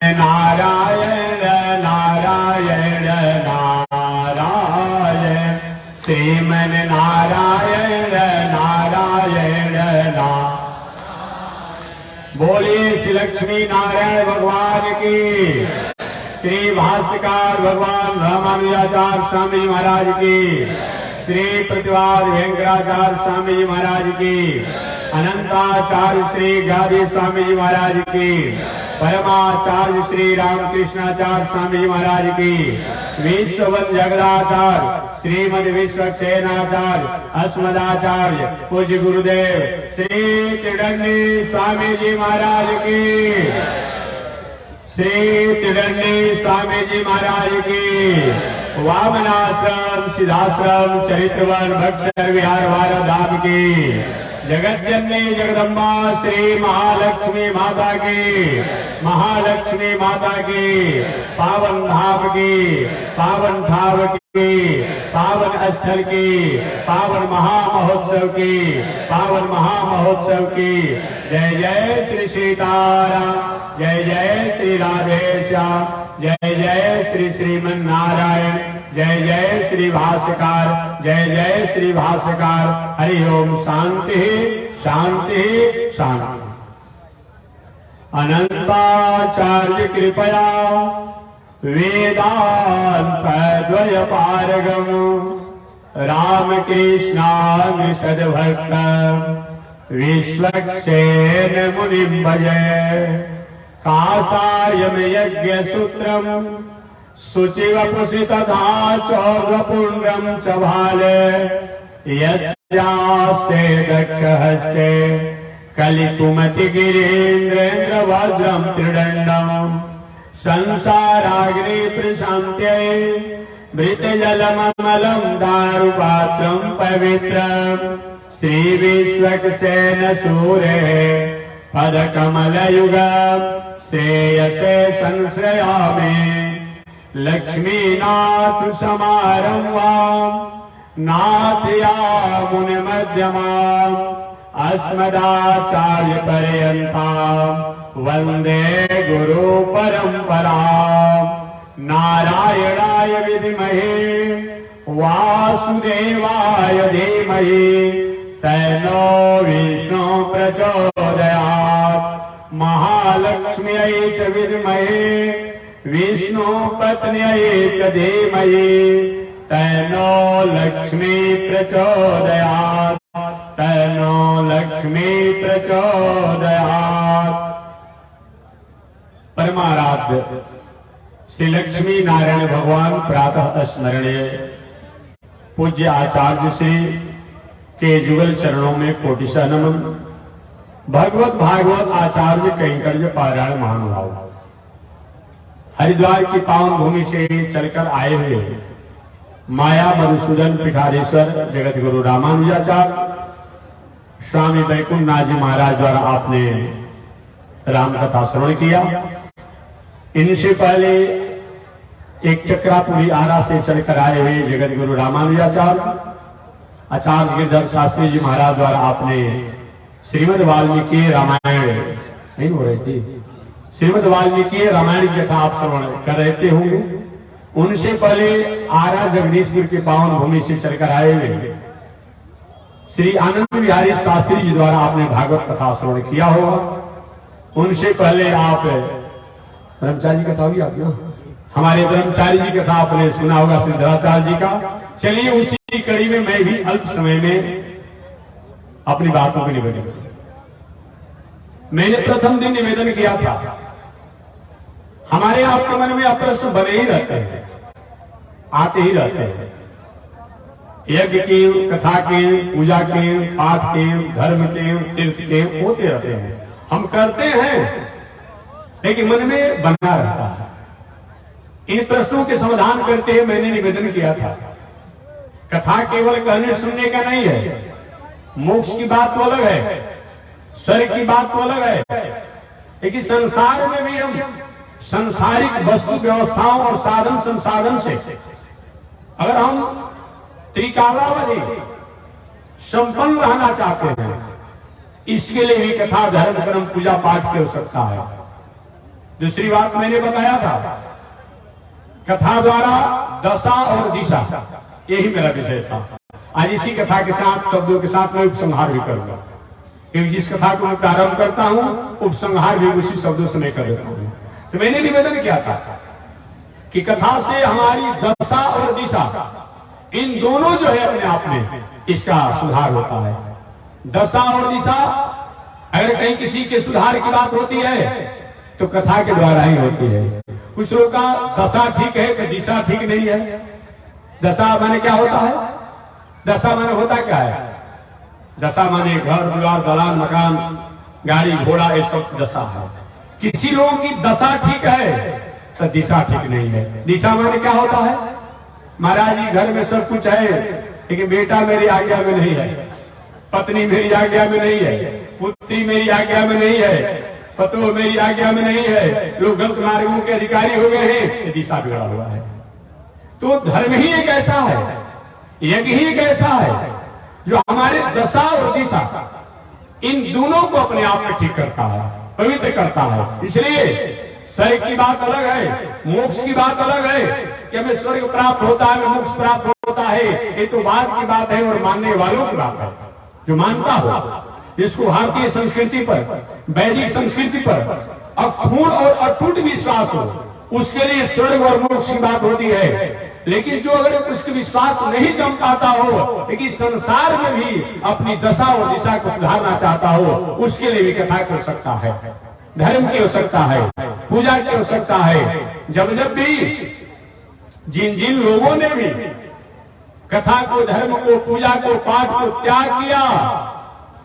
नारायण नारायण नारायण श्रीमन नारायण नारायण नारायण। बोलिए श्री लक्ष्मी नारायण भगवान की, श्री भाष्यकार भगवान रामानुजाचार्य स्वामी जी महाराज की, श्री प्रतिवाद वेंकटाचार्य स्वामी जी महाराज की, अनंताचार्य श्री गादी स्वामी जी महाराज की, परमाचार्य श्री रामकृष्णाचार्य स्वामी जी महाराज की, विश्ववत जगदाचार्य श्रीमद विश्वक्सेनाचार्य अस्मदाचार्य पूज्य गुरुदेव श्री त्रिदंडी स्वामी जी महाराज की, श्री त्रिदंडी स्वामी जी महाराज की, वामनाश्रम सिद्धाश्रम चरित्रवन भक्सर विहार वारा धाम की, जगत जननी जगदम्बा श्री महालक्ष्मी माता की, महालक्ष्मी माता की, पावन धाम की, पावन ठाव की, पावन स्थल की, पावन महामहोत्सव की, पावन महामहोत्सव की। जय जय श्री सीताराम, जय जय श्री राधेश्याम, जय जय श्री श्रीमन नारायण, जय जय श्री भाष्यकार, जय जय श्री भाष्यकार। हरि ओम। शांति शांति शांति। अनंताचार्य कृपया वेदांत द्वय पारगम रामकृष्णामि सद्भक्त विश्वक्सेन मुनिं भजे। काषायम यज्ञ सूत्रम शुचिवपुषि तथा चौर्वपुण्ड्रम च भाले यस्यास्ते दक्षहस्ते कलिकुमति गिरीन्द्रेन्द्र वज्रम त्रिदंडम संसाराग्नि प्रशान्त्यै मृतजलममलं दारुपात्रं पवित्रं श्री विश्वक्सेन सूरे पदकमलयुगं श्रेयसे संश्रयामि। लक्ष्मीनाथ समारंभां नाथयामुनिमध्यमाम् अस्मदाचार्य पर्यन्तां वन्दे गुरु परम्परां। नारायणाय विद्महे वासुदेवाय धीमहि तन्नो विष्णु प्रचोदयात्। महालक्ष्म्यै च विद्महे विष्णु पत्न्यै च धीमहि तन्नो लक्ष्मी प्रचोदयात्, तन्नो लक्ष्मी प्रचोदयात्। परमाराध्य श्री लक्ष्मी नारायण भगवान प्रातः स्मरणीय पूज्य आचार्य श्री के जुगल चरणों में कोटिशा नमन। भगवत भागवत आचार्य कैंकर्य पारायण महानुभाव हरिद्वार की पावन भूमि से चलकर आए हुए माया मधुसूदन पीठाधीश्वर जगत गुरु रामानुजाचार्य स्वामी वैकुंठनाथ जी महाराज द्वारा आपने राम कथा श्रवण किया। इनसे पहले एक चक्रापुरी आरा से चलकर आए हुए जगत गुरु रामानुजाचार्य आचार्य गिरधर शास्त्री जी महाराज द्वारा आपने श्रीमद् वाल्मीकि रामायण नहीं हो रही थी, श्रीमद् वाल्मीकि रामायण की कथा आप श्रवण कर रहे होंगे। उनसे पहले आरा जगदीशपुर की पावन भूमि से चलकर आए हुए श्री आनंद बिहारी शास्त्री जी द्वारा आपने भागवत कथा श्रवण किया होगा। उनसे पहले आप ब्रह्मचारी कथा होगी आप ना, हमारे ब्रह्मचारी जी कथा आपने सुना होगा सिद्धराचार्य जी का। चलिए उसी कड़ी में मैं भी अल्प समय में अपनी बातों को निवेदन करूं। मैंने प्रथम दिन निवेदन किया था, हमारे आपके मन में प्रश्न बने ही रहते हैं, आते ही रहते हैं। यज्ञ के, कथा के, पूजा के, पाठ के, धर्म के, तीर्थ के होते रहते हैं, हम करते हैं, लेकिन मन में बना रहता है। इन प्रश्नों के समाधान करते हुए मैंने निवेदन किया था, कथा केवल कहने सुनने का नहीं है, मोक्ष की बात तो अलग है, स्वर्ग की बात तो अलग है, लेकिन संसार में भी हम संसारिक वस्तु व्यवस्थाओं और साधन संसाधन से अगर हम त्रिकालावधि संपन्न रहना चाहते हैं, इसके लिए भी कथा, धर्म, कर्म, पूजा पाठ की आवश्यकता है। दूसरी बात मैंने बताया था, कथा द्वारा दशा और दिशा, यही मेरा विषय था। आज इसी कथा के साथ, शब्दों के साथ मैं उपसंहार भी करूंगा, क्योंकि जिस कथा को मैं प्रारंभ करता हूं उपसंहार भी उसी शब्दों से मैं कर देता हूं। तो मैंने निवेदन किया था कि कथा से हमारी दशा और दिशा, इन दोनों जो है अपने आप में इसका सुधार होता है। दशा और दिशा, अगर कहीं किसी के सुधार की बात होती है तो कथा के द्वारा ही होती है। कुछ लोग का दशा ठीक है तो दिशा ठीक नहीं है। दशा माने क्या होता है? दशा माने होता क्या है? दशा माने घर द्वार, दलान, मकान, गाड़ी घोड़ा, ये सब दशा है। किसी लोगों की दशा ठीक है तो दिशा ठीक नहीं है। दिशा माने क्या होता है? महाराज जी घर में सब कुछ है, लेकिन बेटा मेरी आज्ञा में नहीं है, पत्नी मेरी आज्ञा में नहीं है, पुत्री मेरी आज्ञा में नहीं है, पतो मेरी आज्ञा में नहीं है, लोग गलत मार्गों के अधिकारी हो गए हैं, ये दिशा बिगड़ा हुआ है। तो धर्म ही एक ऐसा है, यज्ञ ही एक ऐसा है जो हमारे दशा और दिशा, इन दोनों को अपने आप में ठीक करता है, पवित्र करता है। इसलिए स्वर्ग की बात अलग है, मोक्ष की बात अलग है, कि हमें स्वर्ग प्राप्त होता है, हमें मोक्ष प्राप्त होता है, ये तो बात की बात है और मानने वालों की बात है। जो मानता हो, जिसको भारतीय संस्कृति पर, वैदिक संस्कृति पर अक्षुण्ण और अटूट विश्वास हो, उसके लिए स्वर्ग और मोक्ष की बात होती है। लेकिन जो अगर उसके विश्वास नहीं जम पाता हो, लेकिन संसार में भी अपनी दशा और दिशा को सुधारना चाहता हो, उसके लिए भी कथा की आवश्यकता है, धर्म की आवश्यकता है, पूजा की आवश्यकता है। जब जब भी जिन जिन लोगों ने भी कथा को, धर्म को, पूजा को, पाठ को त्याग किया,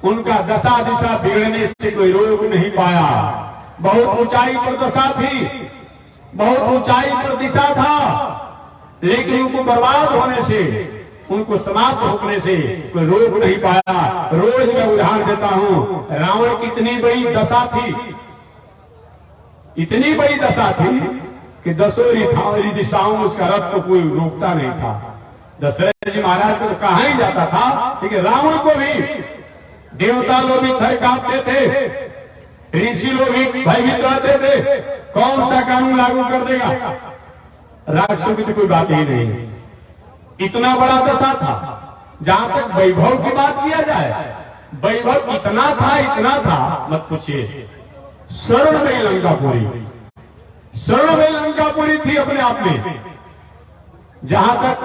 उनका दशा दिशा बिगड़ने से कोई रोक नहीं पाया। बहुत ऊंचाई पर दशा थी, बहुत ऊंचाई पर दिशा था, लेकिन उनको बर्बाद होने से, उनको समाप्त होने से कोई रोक नहीं पाया। रोज मैं उदाहरण देता हूं, रावण की इतनी बड़ी दशा थी, इतनी बड़ी दशा थी कि दसों दिशाओं में उसका रथ को कोई रोकता नहीं था। दशरथ जी महाराज को कहा ही जाता था, लेकिन रावण को भी देवता लोग भी थर कांपते थे, ऋषि लोग भी भयभीत रहते थे, कौन सा कानून लागू कर देगा। राक्षसों की तो कोई बात ही नहीं। इतना बड़ा दशा था। जहां तक वैभव की बात किया जाए, वैभव इतना था मत पूछिए। स्वर्णमयी लंकापुरी, स्वर्णमयी लंकापुरी थी अपने आप में। जहां तक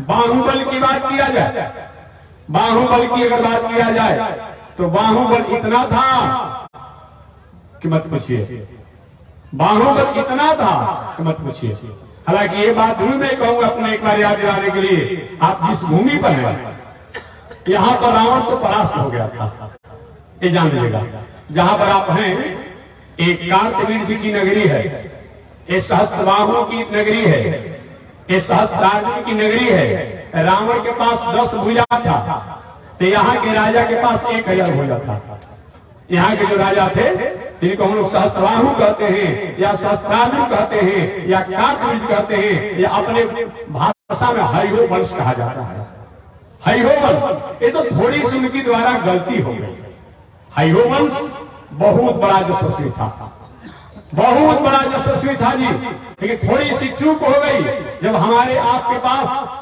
बाहुबल की बात किया जाए, बाहुबल की अगर बात किया जाए तो बाहुबल इतना था कि मत पूछिए। बाहुबल इतना था कि मत पूछिए। हालांकि ये बात भी मैं कहूंगा अपने एक बार याद दिलाने के लिए, आप जिस भूमि पर हैं, यहां पर रावण तो परास्त हो गया था, ये जान लीजिएगा। जहां पर आप हैं, एक कार्तवीर जी की नगरी है, ये सहस्त्रबाहुओं की नगरी है, ये सहस्त्रार्जुन की नगरी है। रावण के पास 10 भुजा था, तो यहाँ के राजा के पास 1000 भुजा था। यहाँ के जो राजा थे, जिनको हम लोग सहस्त्रबाहु कहते हैं, या सहस्त्रार्जुन कहते हैं, या कार्तवीर कहते हैं, या अपने भाषा में हरिहो वंश कहा जाता है। हरिहो वंश, ये तो थोड़ी सी उनकी द्वारा गलती हो गई। हरिहो वंश बहुत बड़ा यशस्वी था, बहुत बड़ा यशस्वी था जी, लेकिन थोड़ी सी चूक हो गई। जब हमारे आपके पास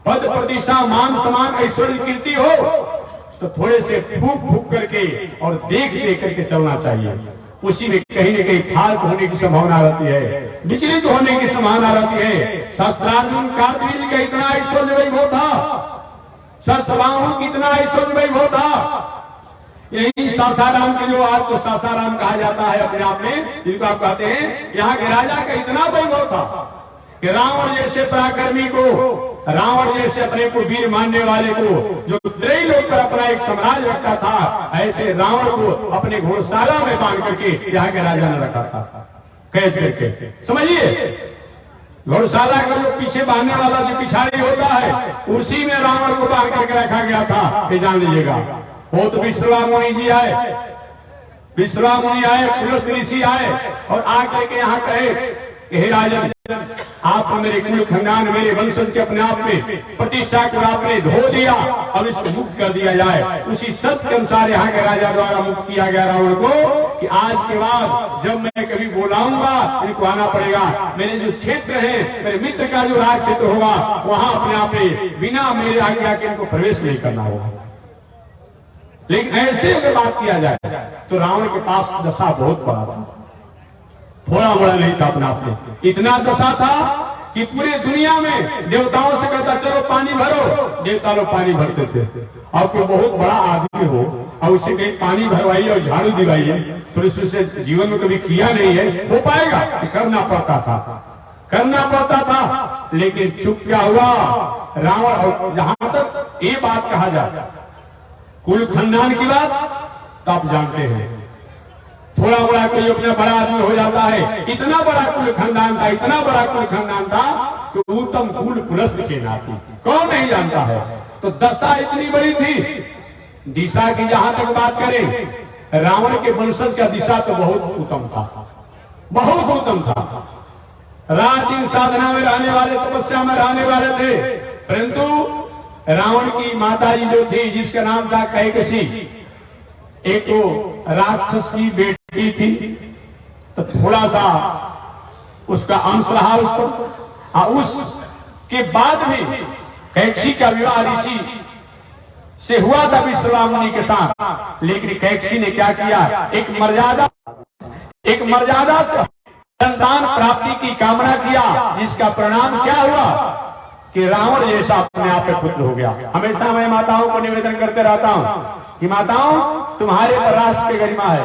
पद प्रतिष्ठा, मान सम्मान, ऐश्वर्य, कीर्ति हो, तो थोड़े से फूक फूक करके और देख देख करके चलना चाहिए। उसी में कहीं न कहीं फाल्ट होने की संभावना रहती है, विचलित होने की संभावना रहती है। सहस्त्रार्जुन कार्तवीर का इतना ऐश्वर्य वैभव था, सहस्त्रबाहु कितना ऐश्वर्य वैभव था। यही सासाराम के, जो आज को सासाराम कहा जाता है अपने आप में, जिनको आप कहते हैं, यहाँ के राजा का इतना वैभव था कि रावण जैसे पराक्रमी को, रावण जैसे अपने को वीर मानने वाले को, जो त्रैलोक पर अपना एक साम्राज्य रखा था, ऐसे रावण को अपने घोड़शाला में बांध करके यहाँ के राजा ने रखा था, कैद करके। समझिए, घोड़शाला का जो पीछे बांधने वाला जो पिछाड़ी होता है, उसी में रावण को बांध करके रखा गया था, ये जान लीजिएगा। वो तो विश्वामुनि जी आए, विश्वामुनि आए, पुलस्त्य ऋषि आए और आकर के यहाँ कहे, हे राजन, आप मेरे कुल खानदान मेरे वंशज के अपने आप में प्रतिष्ठा को आपने धो दिया, अब इसको मुक्त कर दिया जाए। उसी सत्य के अनुसार यहाँ के राजा द्वारा मुक्त किया गया रावण को कि आज के बाद जब मैं कभी बुलाऊंगा इनको आना पड़ेगा। मेरे जो क्षेत्र है, मेरे मित्र का जो राज क्षेत्र होगा, वहां अपने आप में बिना मेरे आज्ञा के इनको प्रवेश नहीं करना होगा। लेकिन ऐसे अगर बात किया जाए तो रावण के पास दशा बहुत बड़ा था, थोड़ा बड़ा नहीं था अपना आप में। इतना दशा था कि पूरे दुनिया में देवताओं से कहता चलो पानी भरो, देवता लोग पानी भरते थे। और कोई बहुत बड़ा आदमी हो और उसे कहीं पानी भरवाइए और झाड़ू दिवाइए तो इससे जीवन में कभी किया नहीं है, हो पाएगा? करना पड़ता था, करना पड़ता था। लेकिन चुप क्या हुआ रावण। और जहां तक ये बात कहा जाए कुल खानदान की बात, तो आप जानते हैं थोड़ा बड़ा कोई अपना बड़ा आदमी हो जाता है। इतना बड़ा कुल खानदान था, इतना बड़ा कुल खानदान था कि उत्तम कुल पुलस्त के नाती कौन नहीं जानता है। तो दशा इतनी बड़ी थी। दिशा की जहां तक बात करें, रावण के वंशज का दिशा तो बहुत उत्तम था, बहुत उत्तम था। रात दिन साधना में रहने वाले, तपस्या में रहने वाले थे। परंतु रावण की माता जी जो थी, जिसका नाम था कैकसी, एक तो राक्षस की बेटी थी, तो थोड़ा सा उसका अंश रहा उस पर। उसके बाद भी कैकसी का विवाह ऋषि से हुआ था विश्रवा मुनि के साथ। लेकिन कैकसी ने क्या किया, एक मर्यादा से संतान प्राप्ति की कामना किया, जिसका परिणाम क्या हुआ कि रावण जैसा अपने आप में पुत्र हो गया। हमेशा मैं माताओं को निवेदन करते रहता हूं कि माताओं, तुम्हारे पर राष्ट्र की गरिमा है,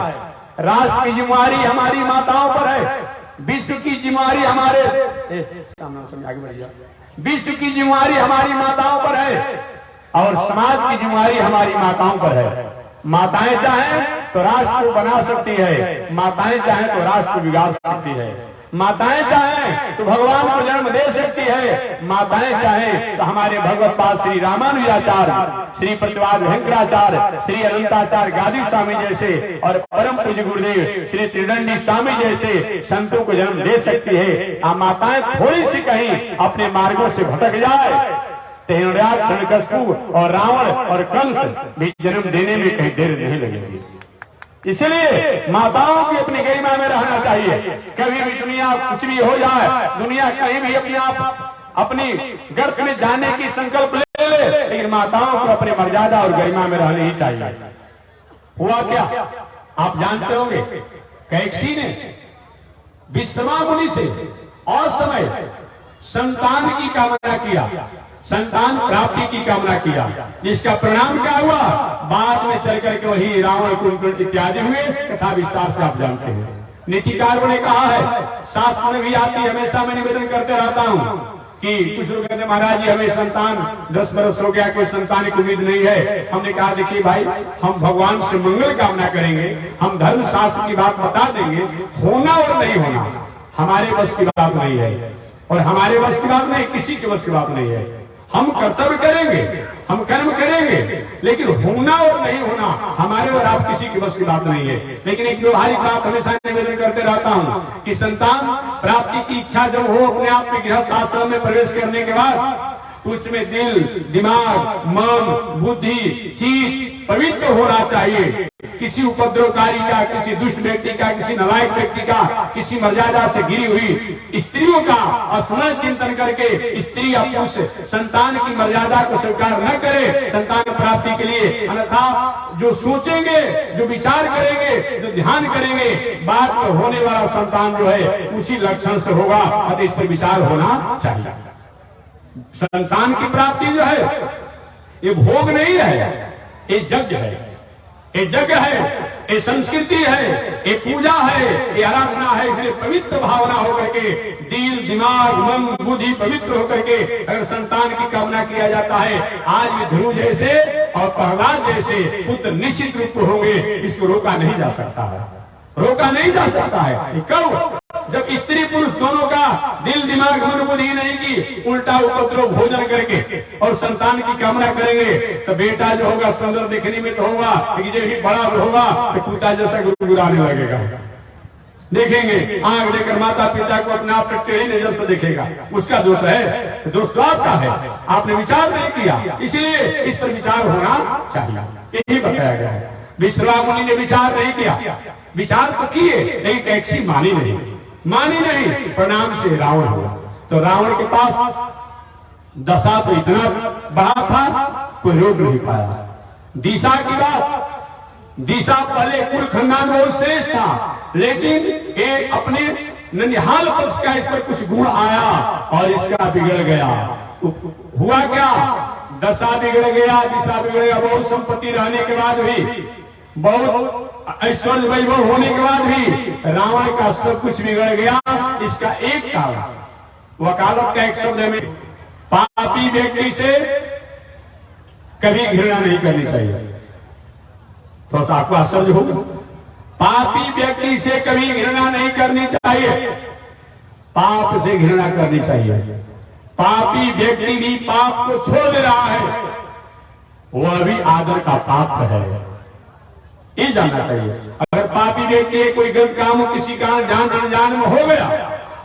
राष्ट्र की जिम्मेदारी हमारी माताओं पर है, विश्व की जिम्मेदारी हमारे विश्व की जिम्मेदारी हमारी माताओं पर है और समाज की जिम्मेदारी हमारी माताओं पर है। माताएं चाहें तो राष्ट्र को बना सकती है, माताएं चाहें तो राष्ट्र को बिगाड़ सकती है, माताएं चाहें तो भगवान को जन्म दे सकती है, माताएं चाहें तो हमारे भगवत पाद श्री रामानुजाचार्य, श्री प्रतिवाद भयंकराचार्य, श्री अनंताचार्य गादी स्वामी जैसे और परम पूज्य गुरुदेव श्री त्रिदंडी स्वामी जैसे संतों को जन्म दे सकती है। माताएं थोड़ी सी कहीं अपने मार्गों से भटक जाए तो हिरण्याक्ष और रावण और कंस भी जन्म देने में कहीं देर नहीं लगेगी। इसलिए माताओं की अपनी गरिमा में रहना चाहिए। कभी भी दुनिया कुछ भी हो जाए, दुनिया कहीं भी अपने आप अपनी गर्त में जाने की संकल्प ले ले, लेकिन माताओं को अपनी मर्यादा और गरिमा में रहनी ही चाहिए। हुआ क्या आप जानते होंगे, कैकसी ने विश्रवा मुनि से और समय संतान की कामना किया, संतान प्राप्ति की कामना किया, जिसका परिणाम क्या हुआ बाद में चल करके वही रावण कुंभकर्ण इत्यादि हुए। कथा विस्तार से आप जानते हैं। नीतिकारों ने कहा है, शास्त्र में भी आती, हमेशा मैं निवेदन करते रहता हूं कि कुछ लोग कहते महाराज जी हमें संतान 10 बरस हो गया, कोई संतान की उम्मीद नहीं है। हमने कहा देखिए भाई, हम भगवान से मंगल कामना करेंगे, हम धर्म शास्त्र की बात बता देंगे, होना और नहीं होना हमारे बस की बात नहीं है, और हमारे बस की बात नहीं, किसी के बस की बात नहीं है। हम कर्तव्य करेंगे, हम कर्म करेंगे, लेकिन होना और नहीं होना हमारे और आप किसी की बस की बात नहीं है। लेकिन एक व्यवहारिक बात हमेशा निवेदन करते रहता हूं कि संतान प्राप्ति की इच्छा जब हो अपने आप में गृहस्थ आश्रम में प्रवेश करने के बाद, उसमें दिल, दिमाग, मन, बुद्धि, चित्त पवित्र होना चाहिए। किसी उपद्रवकारी का, किसी दुष्ट व्यक्ति का, किसी नालायक व्यक्ति का, किसी मर्यादा से गिरी हुई स्त्रियों का स्मरण चिंतन करके स्त्री या पुरुष संतान की मर्यादा को स्वीकार न करे संतान प्राप्ति के लिए। अन्यथा जो सोचेंगे, जो विचार करेंगे, जो ध्यान करेंगे, बाद में होने वाला संतान जो है उसी लक्षण से होगा। अतः इस पर विचार होना चाहिए। संतान की प्राप्ति जो है ये भोग नहीं है, ये यज्ञ है, ये यज्ञ है, ये संस्कृति है, ये पूजा है, ये आराधना है। इसलिए पवित्र भावना होकर के दिल, दिमाग, मन, बुद्धि पवित्र होकर के अगर संतान की कामना किया जाता है, आज भी ध्रुव जैसे और प्रहलाद जैसे पुत्र निश्चित रूप में होंगे। इसको रोका नहीं जा सकता है, रोका नहीं जा सकता है। कब? जब स्त्री पुरुष दोनों का दिल, दिमाग, मन, बुद्धि नहीं की उल्टा उपद्रव भोजन करके और संतान की कामना करेंगे, तो बेटा जो होगा सुंदर दिखने में तो होगा, लेकिन जब ही बड़ा होगा तो कुत्ता जैसा गुरगुराने लगेगा। देखेंगे, आंख देकर माता पिता को अपने आप पर टेढ़ी नजर से देखेगा, उसका दोष है, दोष तो आपका है, आपने विचार नहीं किया, इसलिए इस पर विचार होना चाहिए, यही बताया गया है। विश्वामित्र मुनि ने विचार नहीं किया, विचार तो किए लेकिन टैक्सी मानी नहीं, परिणाम से रावण हुआ। तो रावण के पास दशा तो इतना बड़ा था, कोई रोक नहीं पाया। दिशा की बात, दिशा पहले कुल खानदान बहुत श्रेष्ठ था, लेकिन ये अपने ननिहाल पक्ष का इस पर कुछ गुण आया और इसका बिगड़ गया। हुआ क्या, दशा बिगड़ गया, दिशा बिगड़ गया। बहुत संपत्ति रहने के बाद भी, बहुत ऐश्वर्य वैभव होने के बाद भी रावण का सब कुछ बिगड़ गया। इसका एक कारण वकालत का एक शब्द में, पापी व्यक्ति से कभी घृणा नहीं करनी चाहिए। तो आपको आश्चर्य होगा, पापी व्यक्ति से कभी घृणा नहीं करनी चाहिए, पाप से घृणा करनी चाहिए। पापी व्यक्ति भी पाप को छोड़ दे रहा है, वह भी आदर का पात्र है, ये जानना चाहिए। अगर पापी व्यक्ति कोई गलत काम किसी कारण जान अनजान में हो गया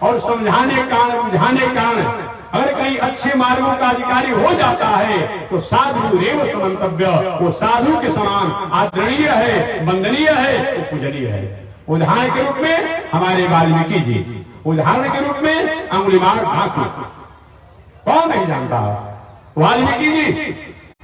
और समझाने कारण बुझाने कारण अगर कहीं अच्छे मार्गों का अधिकारी हो जाता है तो साधु रेव समंतव्य, वो साधु के समान आदरणीय है, वंदनीय है, पूजनीय है। उदाहरण के रूप में हमारे वाल्मीकि जी, उदाहरण के रूप में अंगुलीमाल ठाकुर, कौन नहीं जानता है वाल्मीकि जी।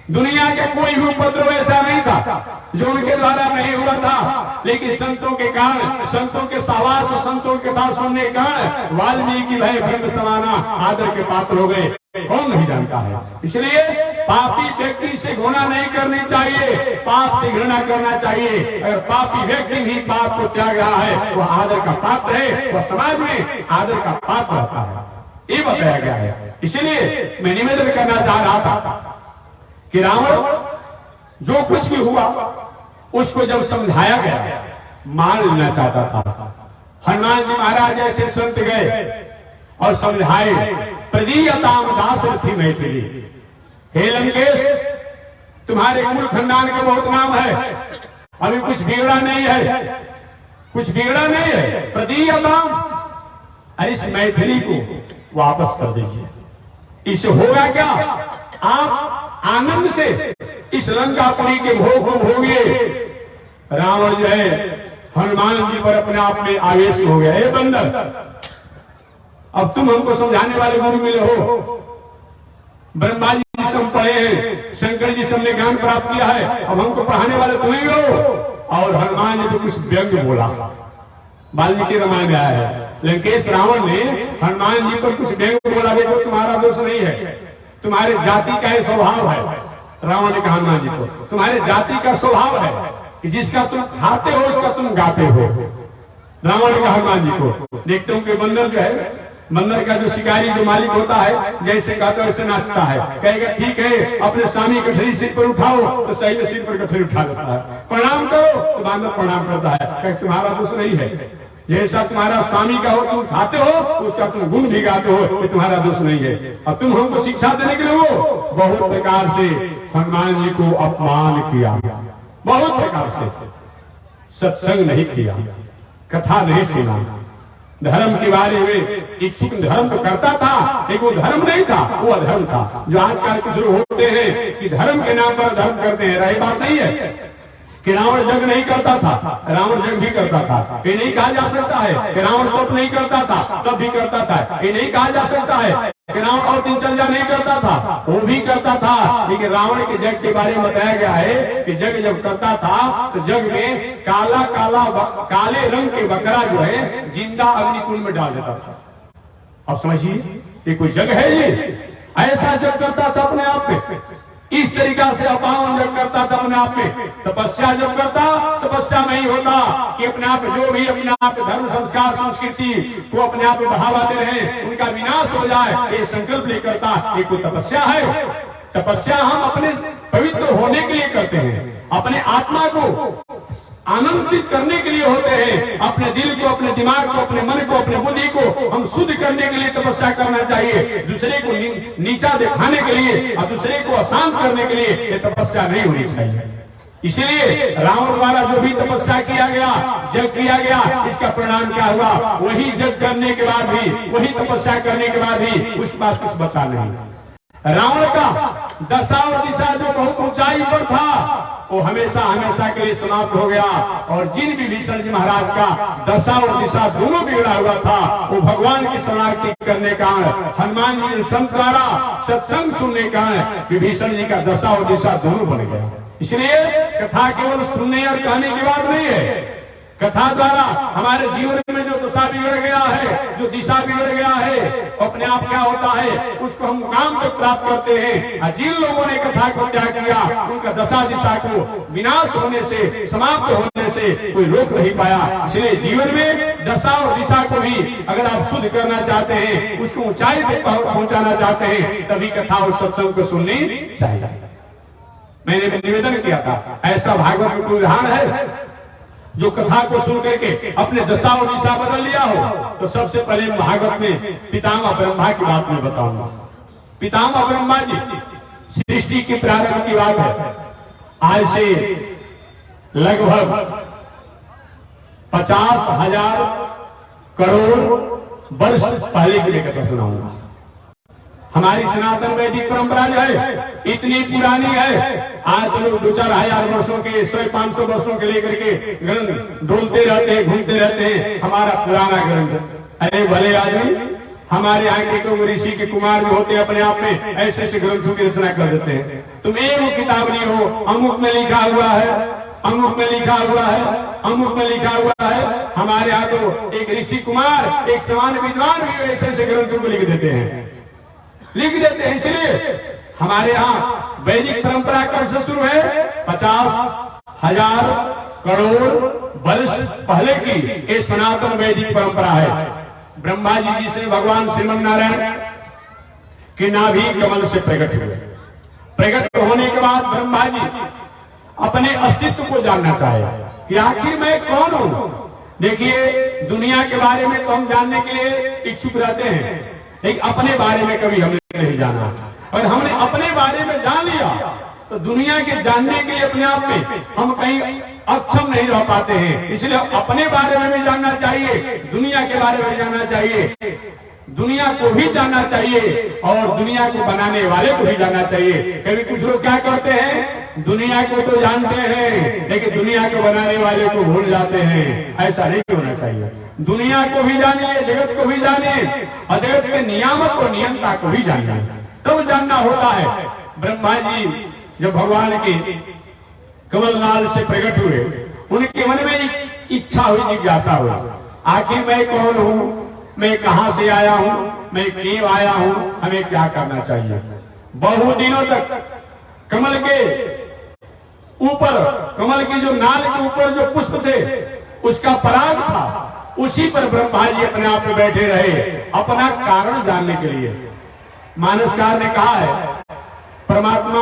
दुनिया का कोई भी उपद्रव ऐसा नहीं था जो उनके द्वारा नहीं हुआ था, लेकिन संतों के कारण, संतों के सहवास, संतों के कथा सुनने के कारण वाल्मीकि भाई ब्रह्म समाना आदर के पात्र हो गए, कौन नहीं जानता है। इसलिए पापी व्यक्ति से घृणा नहीं करनी चाहिए, पाप से घृणा करना चाहिए। अगर पापी व्यक्ति भी पाप को त्याग रहा है, वह आदर का पात्र है, वह समाज में आदर का पात्र होता है, ये बताया गया है। इसलिए मैं निवेदन करना चाह रहा था कि रावण जो कुछ भी हुआ उसको जब समझाया गया, मान लेना चाहता था। हनुमान जी महाराज जैसे संत गए और समझाए, प्रदीयताम दासरथी मैथिली, हे लंकेश तुम्हारे कुल खानदान का बहुत नाम है, अभी कुछ बिगड़ा नहीं है, कुछ बिगड़ा नहीं है, प्रदीयताम, अरे इस मैथिली को वापस कर दीजिए। इससे होगा क्या, आप आनंद से इस लंकापुरी के भोग को भोगिए। रावण जो है हनुमान जी पर अपने आप में आवेश हो गया, हे बंदर, अब तुम हमको समझाने वाले गुरु मिले हो, ब्रह्मा जी से हम पढ़े हैं, शंकर जी से हमने ज्ञान प्राप्त किया है, अब हमको पढ़ाने वाले तुम ही हो। और हनुमान जी तो कुछ व्यंग बोला, वाल्मीकि रामायण में आया है, लंकेश रावण ने हनुमान जी पर कुछ व्यंग बोला, देखो तुम्हारा दोष नहीं है, तुम्हारे जाति का ये स्वभाव है। रावण ने कहा हनुमान जी को, तुम्हारे जाति का स्वभाव है कि जिसका तुम खाते हो उसका तुम गाते हो। रावण ने कहा हनुमान जी को, देखते हो कि बंदर जो है, बंदर का जो शिकारी जो मालिक होता है, जैसे कहते हो वैसे नाचता है, कहेगा ठीक है अपने स्वामी कठरी सिर पर उठाओ तो सही में सिर पर कठरी उठा लेता है, प्रणाम करो तो बंदर प्रणाम करता है, कहे तुम्हारा दोष नहीं है, जैसा तुम्हारा स्वामी का हो तुम खाते हो, उसका तुम गुण भी गाते हो, ये तुम्हारा दोष नहीं है। और तुम हमको शिक्षा देने के लिए हो बहुत प्रकार से हनुमान जी को अपमान किया, बहुत प्रकार से सत्संग नहीं किया, कथा नहीं सुना, धर्म के बारे में इच्छुक, धर्म तो करता था लेकिन वो धर्म नहीं था, वो अधर्म था। जो आजकल कुछ लोग होते हैं कि धर्म के नाम पर धर्म करते हैं, रही बात नहीं है कि रावण जग नहीं करता था, रावण जग भी करता था, ये नहीं कहा जा सकता है कि रावण तप नहीं करता था, तब भी करता था, ये नहीं कहा जा सकता है कि रावण और दिनचर्या नहीं करता था, वो भी करता था। लेकिन रावण के जग के बारे में बताया गया है कि जग जब करता था तो जग में काला काला काले रंग के बकरा जो है जिंदा अग्निकुंड में डाल देता था। अब समझिए ये कोई जग है, ये ऐसा जग करता था अपने आप में, इस तरीका से अपावन जब करता था अपने आप में। तपस्या जब करता, तपस्या नहीं होता कि अपने आप जो भी अपने आप धर्म संस्कार संस्कृति को अपने आप बढ़ावा दे रहे हैं उनका विनाश हो जाए, ये संकल्प नहीं करता, ये कोई तपस्या है। तपस्या हम अपने पवित्र होने के लिए करते हैं, अपने आत्मा को आनंदित करने के लिए होते हैं, अपने दिल को, अपने दिमाग को, अपने मन को, अपने बुद्धि को हम शुद्ध करने के लिए तपस्या करना चाहिए। दूसरे को नीचा दिखाने के लिए और दूसरे को अशांत करने के लिए ये तपस्या नहीं होनी चाहिए। इसलिए रावण द्वारा जो भी तपस्या किया गया, जग किया गया, इसका परिणाम क्या हुआ? वही जग करने के बाद भी, वही तपस्या करने के बाद भी उसके पास कुछ बचा नहीं। रावण का दशा और दिशा जो बहुत ऊंचाई पर था, वो हमेशा हमेशा के लिए समाप्त हो गया। और जिन विभीषण जी महाराज का दशा और दिशा दोनों बिगड़ा हुआ था, वो भगवान की शरणागति करने का, हनुमान जी संत द्वारा सत्संग सुनने का, विभीषण जी का दशा और दिशा दोनों बन गया। इसलिए कथा केवल सुनने और कहने की बात नहीं है। कथा द्वारा हमारे जीवन में जो दशा बिगड़ गया है, जो दिशा बिगड़ गया है, अपने आप क्या होता है, उसको हम काम तक प्राप्त करते हैं। जिन लोगों ने कथा को त्याग किया, उनका दशा दिशा को विनाश होने से, समाप्त होने से कोई रोक नहीं पाया। इसलिए जीवन में दशा और दिशा को भी अगर आप शुद्ध करना चाहते हैं, उसको ऊंचाई तक पहुंचाना चाहते हैं, तभी कथा और सत्संग को सुननी चाहिए। मैंने निवेदन किया था, ऐसा भागवत में कोई उदाहरण है जो कथा को सुन करके अपने दशा और दिशा बदल लिया हो? तो सबसे पहले भागवत में पितामह ब्रह्मा की बात मैं बताऊंगा। पितामह ब्रह्मा जी, सृष्टि की प्रारंभ की बात है। आज से लगभग 50,000 करोड़ वर्ष पहले की कथा सुनाऊंगा। हमारी सनातन वैदिक परंपरा जो है इतनी पुरानी है। आज तो लोग 2-4 वर्षों के, 100-500 वर्षों के लेकर के ग्रंथ डोलते रहते हैं, घूमते रहते हैं। हमारा पुराना ग्रंथ, अरे भले आदमी, हमारे यहाँ के तो ऋषि के कुमार भी होते हैं, अपने आप में ऐसे ऐसे ग्रंथों की रचना कर देते हैं। तुम एक किताब नहीं हो, अमुक में लिखा हुआ है, अमुक में लिखा हुआ है, अमुक में लिखा हुआ है। हमारे यहाँ तो एक ऋषि कुमार, एक समान विद्वान भी ऐसे ऐसे ग्रंथों को लिख देते हैं। इसलिए हमारे यहाँ वैदिक परंपरा कब से शुरू है? 50,000 करोड़ वर्ष पहले की ये सनातन वैदिक परंपरा है। ब्रह्मा जी जिसे भगवान श्रीमन नारायण के नाभि कमल से प्रकट हुए। प्रकट होने के बाद ब्रह्मा जी अपने अस्तित्व को जानना चाहे कि आखिर मैं कौन हूं। देखिए, दुनिया के बारे में तो हम जानने के लिए इच्छुक रहते हैं, लेकिन अपने बारे में कभी हमने नहीं जाना। और हमने अपने बारे में जान लिया तो दुनिया के जानने के लिए अपने आप में हम कहीं अक्षम नहीं रह पाते हैं। इसलिए अपने बारे में भी जानना चाहिए, दुनिया के बारे में जानना चाहिए, दुनिया को भी जानना चाहिए और दुनिया को बनाने वाले को भी जानना चाहिए। कभी कुछ लोग क्या करते हैं, दुनिया को तो जानते हैं लेकिन दुनिया को बनाने वाले को भूल जाते हैं। ऐसा नहीं होना चाहिए। दुनिया को भी जानिए, जगत को भी जानिए और जगत के नियामक और नियंता को भी जानिए, तब जानना होता है। ब्रह्मा जी जब भगवान के कमलनाल से प्रकट हुए, उनके मन में एक इच्छा हुई, जिज्ञासा हुई, आखिर मैं कौन हूँ, मैं कहां से आया हूं, मैं क्यों आया हूं, हमें क्या करना चाहिए। बहुत दिनों तक कमल के ऊपर, कमल की जो नाल के ऊपर जो पुष्प थे उसका पराग था, उसी पर ब्रह्मा जी अपने आप में बैठे रहे अपना कारण जानने के लिए। मानसकार ने कहा है परमात्मा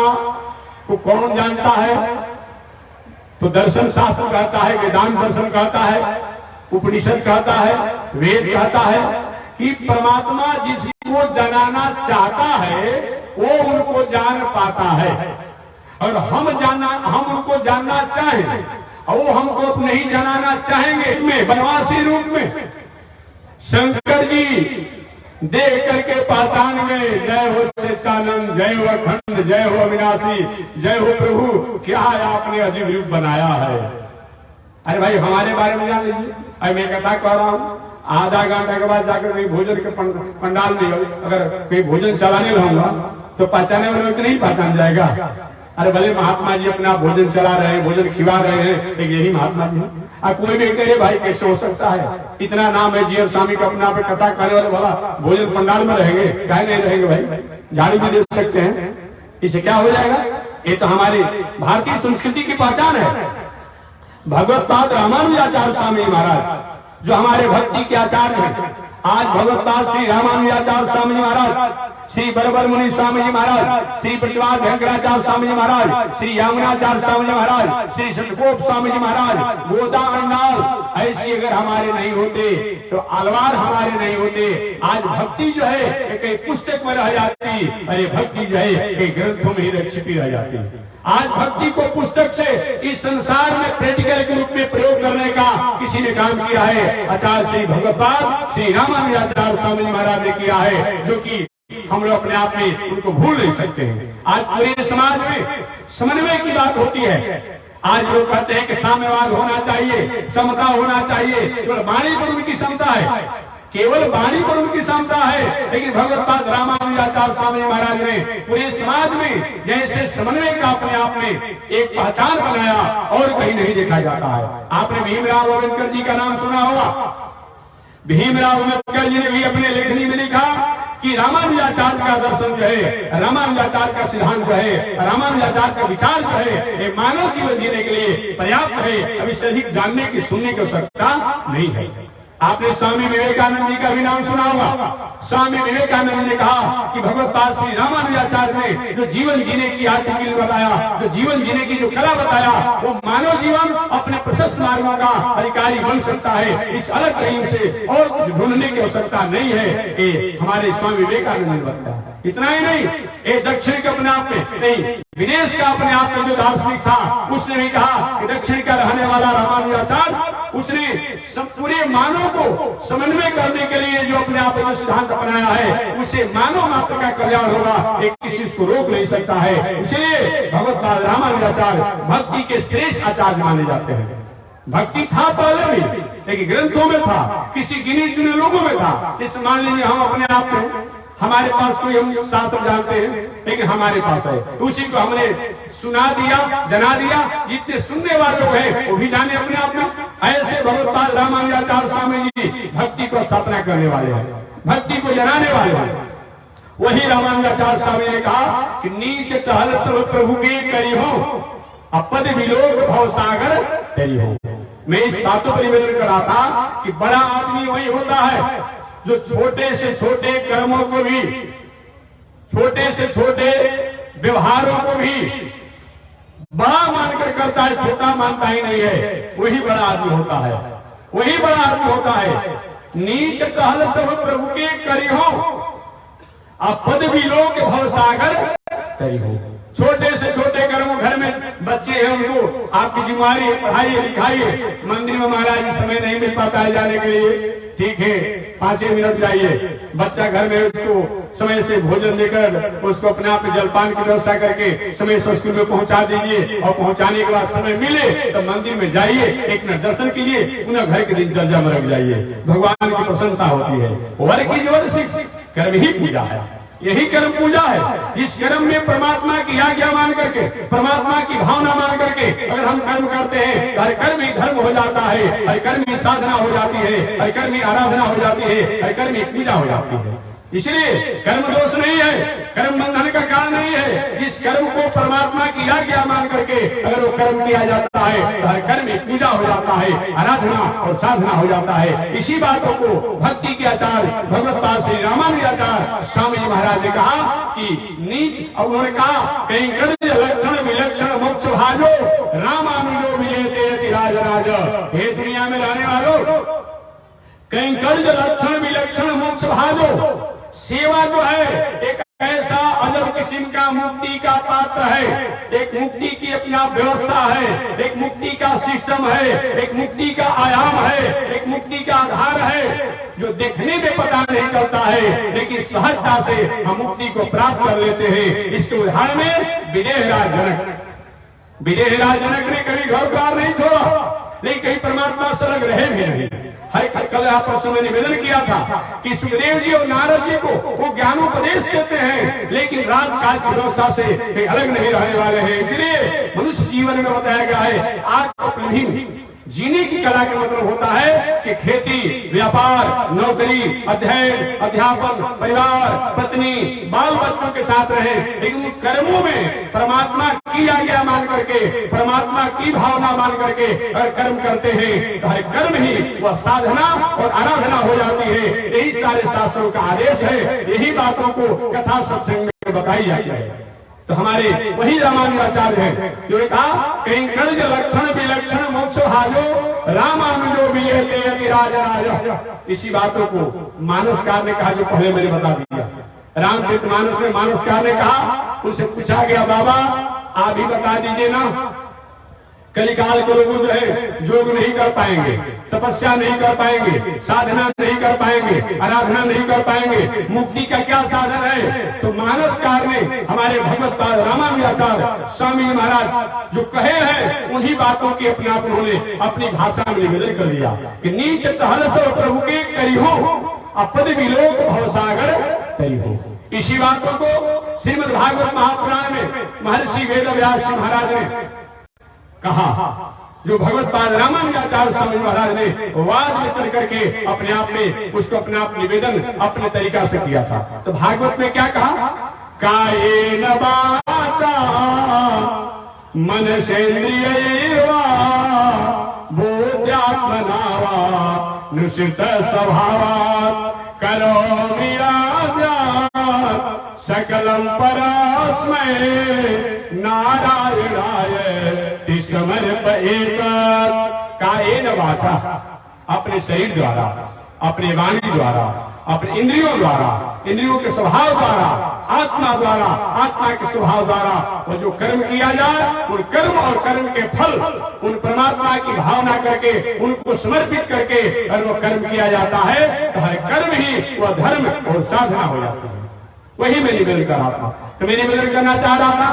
को कौन जानता है, तो दर्शन शास्त्र कहता है, वेदांत दर्शन कहता है, उपनिषद कहता है, वेद कहता है कि परमात्मा जिसको जानना चाहता है वो उनको जान पाता है। और हम उनको जानना चाहें और वो हमको अब नहीं जानना चाहेंगे। में बनवासी रूप में शंकर जी देख करके पहचान गए, जय हो सच्चिदानंद, जय हो अखंड, जय हो अविनाशी, जय हो प्रभु, क्या आपने अजीब रूप बनाया है। अरे भाई हमारे बारे में जान लीजिए। अरे मैं कथा कह रहा हूँ, आधा घंटा के बाद जाकर कहीं भोजन के पंडाल में अगर कहीं भोजन चलाने रहूंगा तो पहचाने वाले को नहीं पहचान जाएगा। अरे भले महात्मा जी अपना भोजन चला रहे हैं, भोजन खिला रहे हैं, लेकिन यही महात्मा जी हैं। कोई भी कहे भाई कैसे हो सकता है, इतना नाम है जीवन स्वामी का, अपना पे कथा करने वाले भला भोजन पंडाल में रहेंगे, काहे नहीं रहेंगे भाई, झाड़ू भी दे सकते हैं, इससे क्या हो जाएगा। ये तो हमारी भारतीय संस्कृति की पहचान है। भगवत पाद रामानुजाचार्य स्वामी महाराज जो हमारे भक्ति के आचार्य हैं, आज भगवत पाद श्री रामानुजाचार्य स्वामी महाराज श्री बरबर मुनि स्वामी जी महाराज, श्री प्रतिभा भयंकराचार्य स्वामी जी महाराज, श्री यामुनाचार्य स्वामी जी महाराज, श्री शतकोप स्वामी जी महाराज, गोदा अंडाल ऐसी अगर हमारे नहीं होते तो अलवार हमारे नहीं होते। आज भक्ति जो है कई पुस्तक में रह जाती, अरे भक्ति जो है कई ग्रंथों में ही छिपी रह जाती। आज भक्ति को पुस्तक से इस संसार में प्रैक्टिकल के रूप में प्रयोग करने का किसी ने काम किया है। आचार्य श्री भगवत्पाद श्री रामानुजाचार्य स्वामी जी महाराज ने किया है, जो कि हम लोग अपने आप में उनको भूल नहीं सकते हैं। आज पूरे समाज में समन्वय की बात होती है। आज लोग कहते हैं कि साम्यवाद होना चाहिए, समता होना चाहिए, केवल वाणी पर उनकी समता है, केवल वाणी पर उनकी क्षमता है। लेकिन भगवत्पाद रामानुजाचार्य स्वामी महाराज ने पूरे समाज में जैसे समन्वय का अपने आप में एक पहचान बनाया और कहीं नहीं देखा जाता है। आपने भीमराव अम्बेडकर जी का नाम सुना होगा। भीमराव अम्बेडकर जी ने भी अपने लेखनी में लिखा कि रामानुजाचार्य का दर्शन जो है, रामानुजाचार्य का सिद्धांत जो है, रामानुजाचार्य का विचार जो है, ये मानव जीवन जीने के लिए पर्याप्त है। अब इससे अधिक जानने की सुनने की आवश्यकता नहीं है। आपने स्वामी विवेकानंद जी का भी नाम सुना होगा। स्वामी विवेकानंद जी ने कहा कि भगवत्पाद श्री रामानुजाचार्य ने जो जीवन जीने की आर्टिकल बताया, जो जीवन जीने की जो कला बताया, वो मानव जीवन अपने प्रशस्त मार्गों का अधिकारी बन सकता है। इस अलग कहीं से और कुछ ढूंढने की आवश्यकता नहीं है। ये हमारे स्वामी विवेकानंद ने बताया। इतना ही नहीं, ये दक्षिण के अपने आप में नहीं, विदेश का अपने आप में जो दार्शनिक था, उसने भी कहा कि दक्षिण का रहने वाला रामानुजाचार्य, उसने पूरे मानव को समन्वय करने के लिए जो अपने आप में जो सिद्धांत अपनाया है, उसे मानव मात्र का कल्याण होगा, एक किसी को रोक नहीं सकता है। इसलिए भगवत्पाद रामानुजाचार्य भक्ति के श्रेष्ठ आचार्य माने जाते हैं। भक्ति था पहले भी, लेकिन ग्रंथों में था, किसी गिने चुने लोगों में था। इस मान लीजिए हम अपने आप में, हमारे पास कोई हम शास्त्र जानते हैं, लेकिन हमारे पास है, उसी को हमने सुना दिया, जना दिया। जितने सुनने वाले हैं वो भी जाने अपने आप में। ऐसे भगवत्पाद रामानुजाचार्य स्वामी जी भक्ति को स्थापना करने वाले हैं, भक्ति को जनाने वाले हैं। वही रामानुजाचार्य स्वामी ने कहा कि नीच टहल सब प्रभु के करी हो, अपद विलोक भव सागर तेरी हो। मैं इस बातों पर निवेदन कर रहा था कि बड़ा आदमी वही होता है जो छोटे से छोटे कर्मों को भी, छोटे से छोटे व्यवहारों को भी बड़ा मानकर करता है, छोटा मानता ही नहीं है। वही बड़ा आदमी होता है, वही बड़ा आदमी होता है। नीच टहल सब प्रभु के करी हो, अपद विलोक भव सागर तेरी हो। छोटे से छोटे कर्म, घर में बच्चे हैं, उनको आपकी जिम्मेदारी है, पढ़ाइए लिखाइए। मंदिर में महाराज जी समय नहीं मिल पाता है जाने के लिए, ठीक है 5 मिनट जाइए। बच्चा घर में, उसको समय से भोजन देकर, उसको अपने आप जलपान की व्यवस्था करके समय से स्कूल में पहुंचा दीजिए। और पहुंचाने के बाद समय मिले तो मंदिर में जाइए, एक मिनट दर्शन कीजिए, पुनः घर के दिनचर्या में लग जाइए। भगवान की प्रसन्नता होती है। वर्ग की जीवन से कर्म ही पूजा है, यही कर्म पूजा है। जिस कर्म में परमात्मा की आज्ञा मान करके, परमात्मा की भावना मान करके अगर हम कर्म करते हैं, हर कर्म ही धर्म हो जाता है, हर कर्म ही साधना हो जाती है, हर कर्म ही आराधना हो जाती है, हर कर्म ही पूजा हो जाती है। इसलिए कर्म दोष नहीं है, कर्म बंधन का कारण नहीं है। जिस कर्म को परमात्मा की आज्ञा मान करके अगर वो कर्म किया जाता है तो हर कर्म ही पूजा हो जाता है, आराधना और साधना हो जाता है। इसी बातों को भक्ति के आचार्य भगवत्पाद श्री रामानुजाचार्य स्वामी जी महाराज ने कहा कि नीच, और उन्होंने कहा कहीं कर्ज लक्षण विलक्षण मोक्ष भाजो रामानुजो विजयते राज राज। हे दुनिया में रहने वालों, कहीं कर्ज लक्षण विलक्षण मोक्ष भाजो। सेवा जो है एक ऐसा अजब किस्म का मुक्ति का पात्र है, एक मुक्ति की अपनी व्यवस्था है, एक मुक्ति का सिस्टम है, एक मुक्ति का आयाम है, एक मुक्ति का आधार है, जो देखने में पता नहीं चलता है, लेकिन सहजता से हम मुक्ति को प्राप्त कर लेते हैं। इसके उदाहरण में विदेहराज जनक, विदेहराज जनक ने कभी घर द्वार नहीं छोड़ा, लेकिन कहीं परमात्मा से अलग रहे भी नहीं। हर कल आप समय निवेदन किया था कि सुखदेव जी और नारद जी को वो ज्ञानोपदेश देते हैं, लेकिन राजकाज की व्यवस्था से वे अलग नहीं रहने वाले हैं। इसलिए मनुष्य जीवन में बताया गया है आत्मनिर्भर जीने की कला का मतलब होता है कि खेती, व्यापार, नौकरी, अध्ययन, अध्यापन, परिवार, पत्नी, बाल बच्चों के साथ रहे, लेकिन कर्मों में परमात्मा किया गया मान करके, परमात्मा की भावना मान करके अगर कर्म करते हैं तो हर कर्म ही वह साधना और आराधना हो जाती है। यही सारे शास्त्रों का आदेश है, यही बातों को कथा सत्संग में बताई जाती है। तो हमारे वही रामानुजाचार्य हैं जो कहा कहीं कर्ज लक्षण विलक्षण मोक्ष भाजो रामानुजो भी राज राज। इसी बातों को मानसकार ने कहा, जो पहले मैंने बता दिया। रामचरितमानस में मानसकार ने कहा, उनसे पूछा गया बाबा आप ही बता दीजिए ना, कलिकाल के लोग जो है योग नहीं कर पाएंगे, तपस्या नहीं कर पाएंगे, साधना नहीं कर पाएंगे, आराधना नहीं कर पाएंगे, मुक्ति का क्या साधन है? तो मानसकार ने हमारे भगवत पाद रामानुजाचार्य स्वामी महाराज जो कहे हैं उन्हीं बातों की अपने आप उन्होंने अपनी भाषा में निवेदन कर दिया कि नीच टहल सब प्रभु के करी हो, अपद विलोक भवसागर तरी हो। इसी बातों को श्रीमद् भागवत महापुराण में महर्षि वेद व्यास महाराज ने कहा, जो भगवत पाद रामानुजाचार्य स्वामी महाराज ने वाद में चल करके अपने आप में उसको अपने आप निवेदन अपने तरीका से किया था। तो भागवत में क्या कहा? कायेन वाचा मनसेन्द्रियैर्वा बोध्यात्मना वा नुसित स्वभावात् करोमि सकलम परस्मै नारायणाय समर्पयेत्। कायेन वाचा, अपने शरीर द्वारा, अपने वाणी द्वारा, अपने इंद्रियों द्वारा, इंद्रियों के स्वभाव द्वारा, आत्मा द्वारा, आत्मा के स्वभाव द्वारा वो जो कर्म किया जाए उन कर्म और कर्म के फल उन परमात्मा की भावना करके उनको समर्पित करके अगर वो कर्म किया जाता है तो हर कर्म ही वह धर्म और साधना हो जाती है। वही मैं निवेदन कर रहा था। तो मैं निवेदन करना चाह रहा था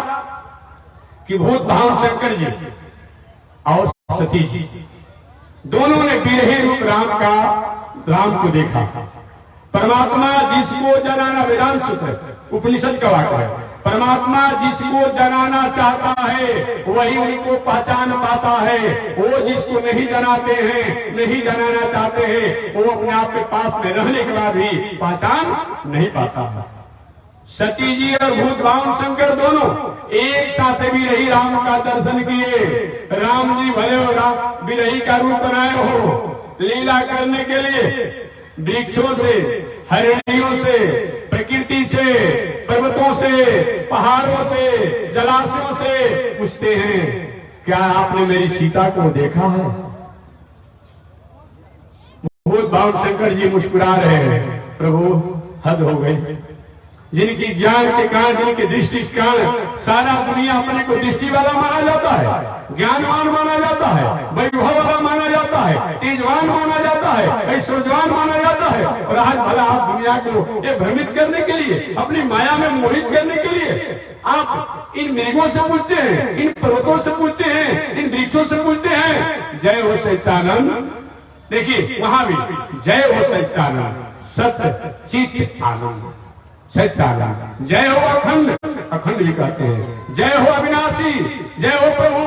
कि भूत भावन शंकर जी और सती जी दोनों ने बिरहे रूप राम को देखा। परमात्मा जिसको जनाना, वेदांत सूत्र उपनिषद का वाक्य है, परमात्मा जिसको जनाना चाहता है वही उनको पहचान पाता है। वो जिसको नहीं जनाते हैं, नहीं जनाना चाहते हैं, वो अपने आप के पास में रहने के बाद भी पहचान नहीं पाता है। सती जी और भूत भावन शंकर दोनों एक साथ बिरही राम का दर्शन किए। राम जी भले हो राम बिरही का रूप बनाए हो लीला करने के लिए, वृक्षों से, हरिणियों से, प्रकृति से, पर्वतों से, पहाड़ों से, जलाशयों से पूछते हैं क्या आपने मेरी सीता को देखा है? भूत भावन शंकर जी मुस्कुरा रहे हैं, प्रभु हद हो गई। जिनकी ज्ञान के कारण, जिनके दृष्टि के कारण सारा दुनिया अपने को दृष्टि वाला माना जाता है, ज्ञानवान माना जाता है, वैभव वाला माना जाता है, तेजवान माना जाता है, ऐश्वर्यवान माना जाता है। और आज भला आप दुनिया को ये भ्रमित करने के लिए, अपनी माया में मोहित करने के लिए आप इन मेघों से पूछते हैं, इन पर्वतों से पूछते हैं, इन वृक्षों से पूछते हैं जय हो सच्चिदानंद। देखिए वहां भी जय हो सच्चिदानंद, सत्य चित आनंद, सच्चिदानंद। जय हो अखंड, अखंड भी कहते हैं, जय हो अविनाशी, जय हो प्रभु।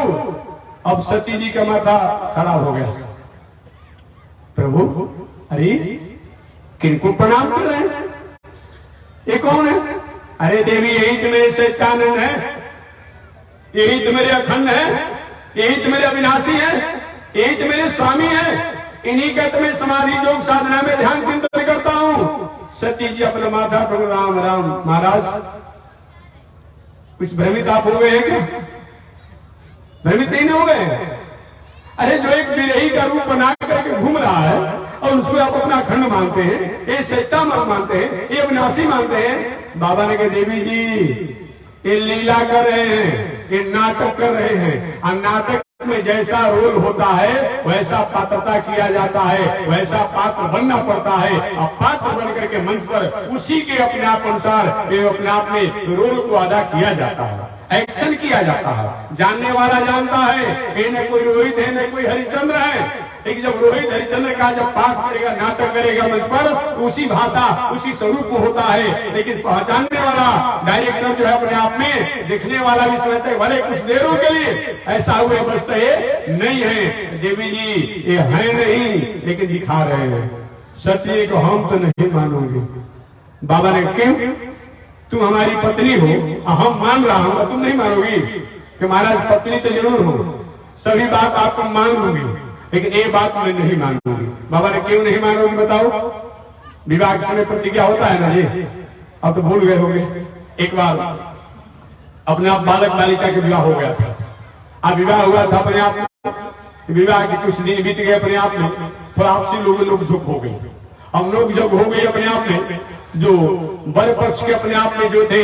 अब सती जी का माथा खड़ा हो गया, प्रभु अरे किनको प्रणाम कर रहे हैं? ये कौन है? अरे देवी यही तो मेरे सच्चिदानंद है, यही तो मेरे अखंड है, यही तो मेरे अविनाशी है, यही तो मेरे स्वामी है। इन्हीं का तो मैं समाधि योग साधना में ध्यान चिंतन करता हूं। सती जी अपना माथा पर राम राम। महाराज कुछ भ्रमित आप हो गए हैं क्या? भ्रमित नहीं हो गए? अरे जो एक बिरही का रूप बना करके घूम रहा है और उसको आप अपना खंड मानते हैं, ये सत्ता मानते हैं, ये अविनाशी मानते हैं। बाबा ने कहा देवी जी ये लीला कर रहे हैं, ये नाटक कर रहे हैं। और नाटक में जैसा रोल होता है वैसा पात्रता किया जाता है, वैसा पात्र बनना पड़ता है। और पात्र बन करके मंच पर उसी के अपने आप अनुसार ये अपने आप में रोल को अदा किया जाता है, एक्शन किया जाता है। जानने वाला जानता है कि न कोई रोहित है न कोई हरिश्चंद्र है। लेकिन जब रोहित हरिश्चंद्र का जब पाठ करेगा, नाटक करेगा मंच पर, उसी भाषा उसी स्वरूप में होता है। लेकिन पहचानने वाला डायरेक्टर जो है अपने आप में, देखने वाला भी समझता है भले कुछ देरों के लिए ऐसा हुए, बस तो ये नहीं है। देवी जी ये है नहीं लेकिन दिखा रहे हैं। सत्य को हम तो नहीं मानोगे। बाबा ने क्यों? तुम हमारी पत्नी हो, हम मान रहा हूं, तुम नहीं मानोगी। कि महाराज पत्नी तो जरूर हो, सभी बात आपको मान लूंगी, लेकिन एक बात मैं नहीं मानूंगी। बाबा ने क्यों नहीं मानोगी बताओ? विवाह के समय प्रतिज्ञा होता है ना जी, अब तो भूल गए होंगे। एक बार अपने आप बालक बालिका के विवाह हो गया था, अब विवाह हुआ था अपने आप में, विवाह के कुछ दिन बीत गए, अपने आप में थोड़ा आपसी लोग झोंक हो गई। अब लोग जब हो गई अपने आप में, जो वर पक्ष के अपने आप में जो थे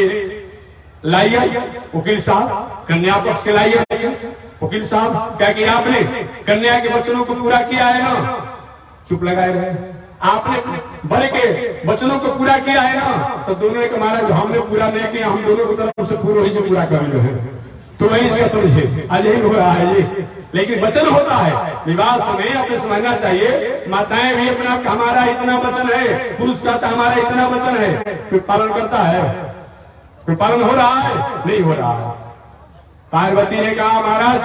लाइया वकील साहब, कन्या पक्ष के लाइया वकील साहब, क्या किया आपने? कन्या के वचनों को पूरा किया है ना? चुप लगाए रहे। आपने बड़े के वचनों को पूरा किया है ना? तो दोनों ने कहा महाराज हमने पूरा नहीं किया, हम दोनों की तरफ से पूरा ही जो पूरा कर रहे हैं, तो वही इसका समझे। आज यही हो रहा है जी, लेकिन वचन होता है विवाह समय अपने समझना चाहिए। माताएं भी अपना हमारा इतना वचन है, पुरुष का हमारा इतना वचन है, कोई पालन करता है? कोई पालन हो रहा है? नहीं हो रहा है। पार्वती ने कहा महाराज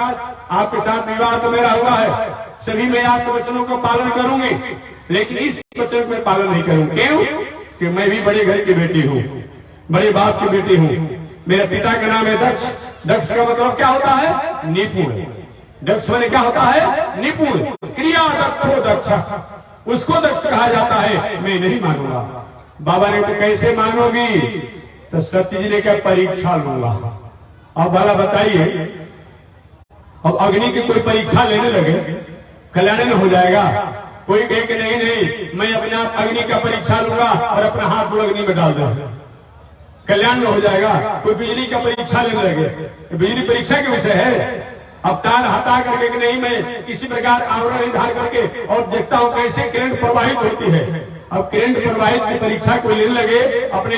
आपके साथ विवाह तो मेरा हुआ है, सभी मैं आपके वचनों को पालन करूंगी, लेकिन इस वचन को मैं पालन नहीं करूंगी। क्यों? कि मैं भी बड़े घर की बेटी हूँ, बड़े बाप की बेटी हूँ। मेरे पिता का नाम है दक्ष। दक्ष का मतलब क्या होता है? निपुण। दक्ष मैंने क्या होता है? निपुण। क्रिया दक्षो दक्ष, उसको दक्ष कहा जाता है। मैं नहीं मानूंगा। बाबा ने तो कैसे मानोगी? तो सत्य जी ने क्या परीक्षा लूंगा। अब भला बताइए, अब अग्नि की कोई परीक्षा लेने लगे, कल्याण न हो जाएगा? कोई कहे कि नहीं नहीं मैं अपने आप अग्नि का परीक्षा लूंगा और अपना हाथ अग्नि में डाल दूंगा, कल्याण न हो जाएगा? कोई बिजली का परीक्षा लेने लगे, बिजली परीक्षा के विषय है। अब तार हटा करके कि नहीं मैं किसी प्रकार आवरण धार करके और देखता हूं कैसे करंट प्रवाहित होती है। अब करंट प्रवाहित की परीक्षा को लेने लगे, अपने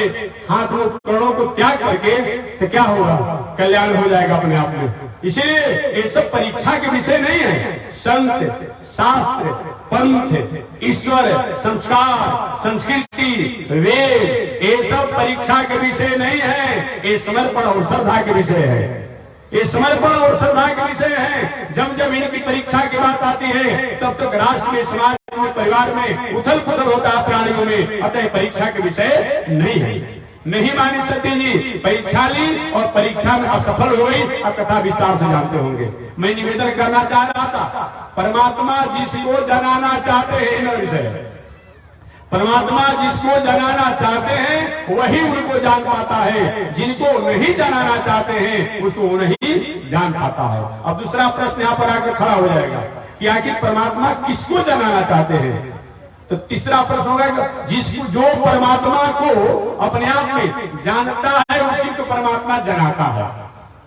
हाथ में उपकरणों को त्याग करके, तो क्या होगा? कल्याण हो जाएगा अपने आप में। इसलिए ये सब परीक्षा के विषय नहीं है। संत, शास्त्र, पंथ, ईश्वर, संस्कार, संस्कृति, वेद, ये सब परीक्षा के विषय नहीं है। ये समर्पण और श्रद्धा के विषय है। ये समर्पण और श्रद्धा के विषय है। जब जब इनकी परीक्षा की बात आती है, तब तक राष्ट्र में, समाज में, परिवार में उथल पुथल होता है, प्राणियों में। अतः परीक्षा के विषय नहीं है। नहीं मानी सती जी, परीक्षा ली और परीक्षा में असफल हो गई। अब कथा विस्तार से जानते होंगे। मैं निवेदन करना चाह रहा था, परमात्मा जिसको जनाना चाहते हैं, न विषय, परमात्मा जिसको जनाना चाहते हैं वही उनको जान पाता है, जिनको नहीं जनाना चाहते हैं उसको वो नहीं जान पाता है। अब दूसरा प्रश्न यहाँ पर आकर खड़ा हो जाएगा कि आखिर परमात्मा किसको जनाना चाहते हैं? तो तीसरा प्रश्न होगा, जिसको जो परमात्मा को अपने आप में जानता है उसी को परमात्मा जनाता है।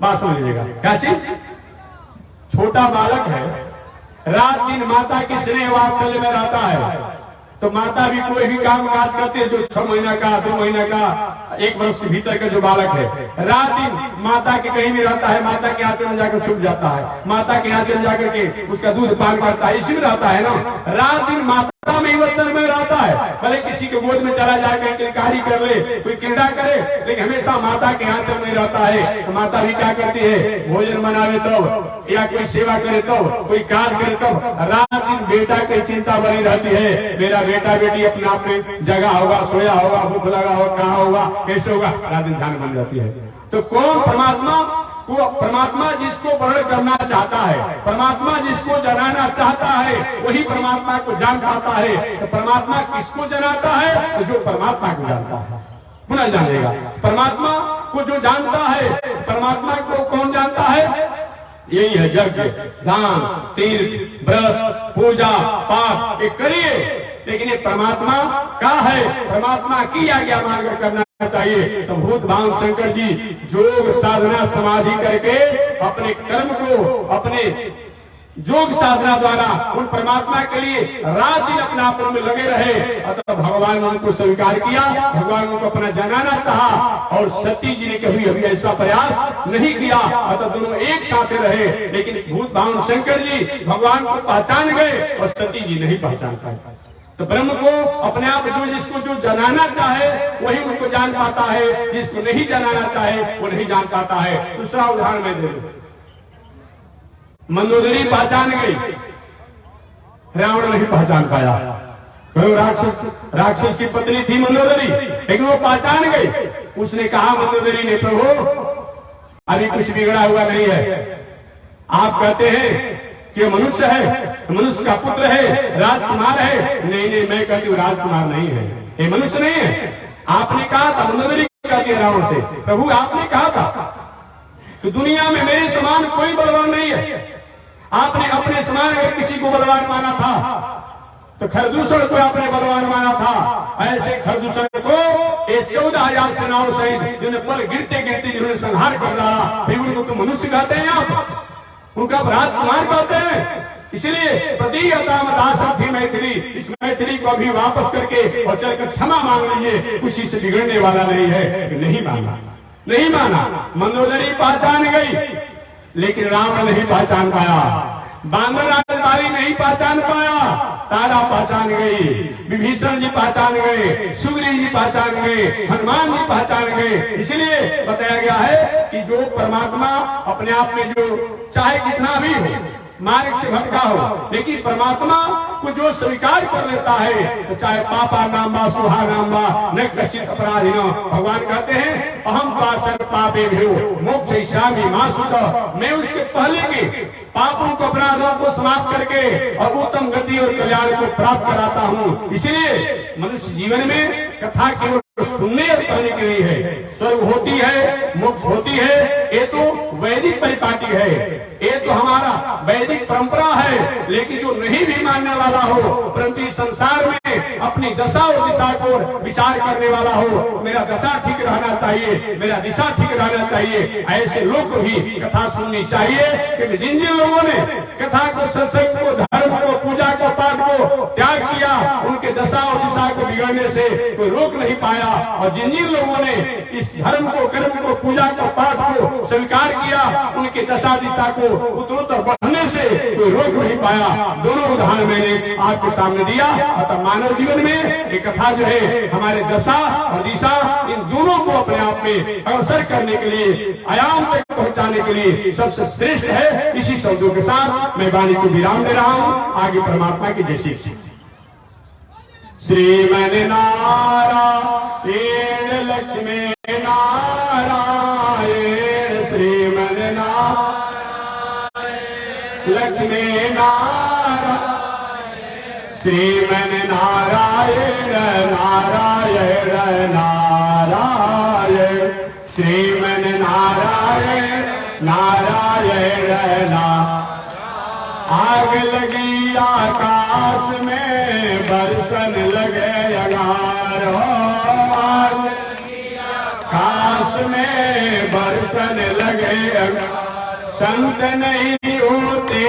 बात समझ लीजिएगा। क्या चीज? छोटा बालक है, रात दिन माता की स्नेह वात्सल्य में रहता है, तो माता भी कोई भी काम काज करती है। जो 6 महीना का, 2 महीना का, 1 वर्ष के भीतर का जो बालक है, रात दिन माता के कहीं भी रहता है, माता के आंचल में जाकर छुप जाता है, माता के आंचल में जाकर के उसका दूध पान करता है, इसी में रहता है ना। रात दिन माता में वतन में रहता है, भले किसी के गोद में चला जाकर किरकारी कर ले, कोई क्रीड़ा करे, लेकिन हमेशा माता के आंचल में रहता है। तो माता भी क्या करती है? भोजन बनावे तब, या कोई सेवा करे तब, कोई कार्य करे तब, रात दिन बेटा की चिंता बनी रहती है। मेरा बेटा बेटी अपने आप में जगा होगा, सोया होगा, भूख लगा होगा, कहाँ होगा, कैसे होगा, रात दिन ध्यान बन जाती है। तो कौन परमात्मा? वो परमात्मा जिसको वर्णन करना चाहता है, परमात्मा जिसको जनाना चाहता है, वही परमात्मा को जान पाता है। तो परमात्मा किसको जनाता है? तो जो परमात्मा को जानता है पुनः जानेगा। परमात्मा को जो जानता है, परमात्मा को कौन जानता है? यही है यज्ञ, दान, तीर्थ, व्रत, पूजा, पाठ, ये करिए। लेकिन ये परमात्मा का है, परमात्मा की आज्ञा मानकर करना चाहिए। तो भूत भांग शंकर जी योग साधना समाधि करके अपने कर्म को, अपने योग साधना द्वारा उन परमात्मा के लिए रात दिन अपने आप में लगे रहे। अतः भगवान ने उनको स्वीकार किया, भगवान उनको अपना जनाना चाहा, और सती जी ने कभी अभी ऐसा प्रयास नहीं किया। अतः दोनों एक साथ रहे। लेकिन भूत भांग शंकर जी भगवान को पहचान गए और सती जी नहीं पहचान पाए। तो ब्रह्म को अपने आप जो जिसको जो जनाना चाहे वही उनको जान पाता है, जिसको नहीं जनाना चाहे वो नहीं जान पाता है। दूसरा उदाहरण मैं दे दूं, मंदोदरी पहचान गई, रावण नहीं पहचान पाया। राक्षस की पत्नी थी मंदोदरी, लेकिन वो पहचान गई। उसने कहा मंदोदरी ने, प्रभु अभी कुछ बिगड़ा हुआ नहीं है। आप कहते हैं कि मनुष्य है, मनुष्य का पुत्र है, राजकुमार है। नहीं नहीं, मैं कहती हूँ राजकुमार नहीं है, ये मनुष्य नहीं है। आपने कहा था, मंदोदरी कहती है रावण से, प्रभु आपने कहा था कि दुनिया में मेरे समान कोई बलवान नहीं है। आपने अपने समान अगर किसी को बलवान माना था तो खरदूषण को आपने बलवान माना था। ऐसे खरदूषण को ये 14,000 सेनाओं सहित जिन्हें पल गिरते गिरते जिन्होंने संहार कर डाला, फिर उनको तो मनुष्य कहते हैं आप, उनका राजकुमार कहते हैं। इसलिए प्रतीयतामदास थी मैथिली, इस मैथिली को अभी वापस करके और चलकर क्षमा मांग लीजिए, कुछ से बिगड़ने वाला नहीं है। नहीं माना, नहीं माना। मंदोदरी पहचान गई लेकिन रावण नहीं पहचान पाया, बांदर राजकुमारी नहीं पहचान पाया, तारा पहचान गई, विभीषण जी पहचान गए, सुग्रीव जी पहचान गए, हनुमान जी पहचान गए। इसलिए बताया गया है कि जो परमात्मा अपने आप में जो चाहे कितना भी हो, मार्ग से भटका हो, लेकिन परमात्मा को जो स्वीकार कर लेता है तो चाहे पापा नाम बा सुहा नाम बा न कचित अपराधी न। भगवान कहते हैं अहम पासन पापे भ्यो मोक्षयिष्यामि मा शुचः, मैं उसके पहले के पापों को अपराधों को समाप्त करके और उत्तम गति और कल्याण को प्राप्त कराता हूँ। इसलिए मनुष्य जीवन में कथा केवल सुनने और कहने के लिए है। स्वर्ग होती है, मोक्ष होती है, ये तो वैदिक परिपाटी है, ये तो हमारा वैदिक परंपरा है। लेकिन जो नहीं भी मानने वाला हो परंतु इस संसार में अपनी दशा और दिशा को विचार करने वाला हो, मेरा दशा ठीक रहना चाहिए, मेरा दिशा ठीक रहना चाहिए, ऐसे लोग को भी कथा सुननी चाहिए। क्योंकि जिन जिन लोगों ने कथा को, सत्संग को, धर्म को, पूजा को, पाठ को त्याग किया, उनके दशा और दिशा को बिगड़ने से कोई रोक नहीं पाया। और जिन जिन लोगों ने इस धर्म को, कर्म को, पूजा को, पाठ को स्वीकार किया, उनके दशा दिशा को उत्तरोत्तर बढ़ने से कोई रोक नहीं पाया। दोनों उदाहरण मैंने आपके सामने दिया। अतः मानव जीवन में एक कथा जो है हमारे दशा और दिशा, इन दोनों को अपने आप में अवसर करने के लिए, आयाम तक पहुंचाने के लिए सबसे श्रेष्ठ है। इसी शब्दों के साथ मैं वाणी को विराम दे रहा हूँ। आगे परमात्मा की जय श्री श्रीमन नारायण लक्ष्मी नारायण, श्रीमन नारायण लक्ष्मी नारायण, श्रीमन नारायण नारायण नारायण, श्रीमन नारायण नारायण नारायण। आग लगी आकाश में बरसन लगे अंगार हो, आग लगी आकाश में बरसन लगे अंगार। संत नहीं होते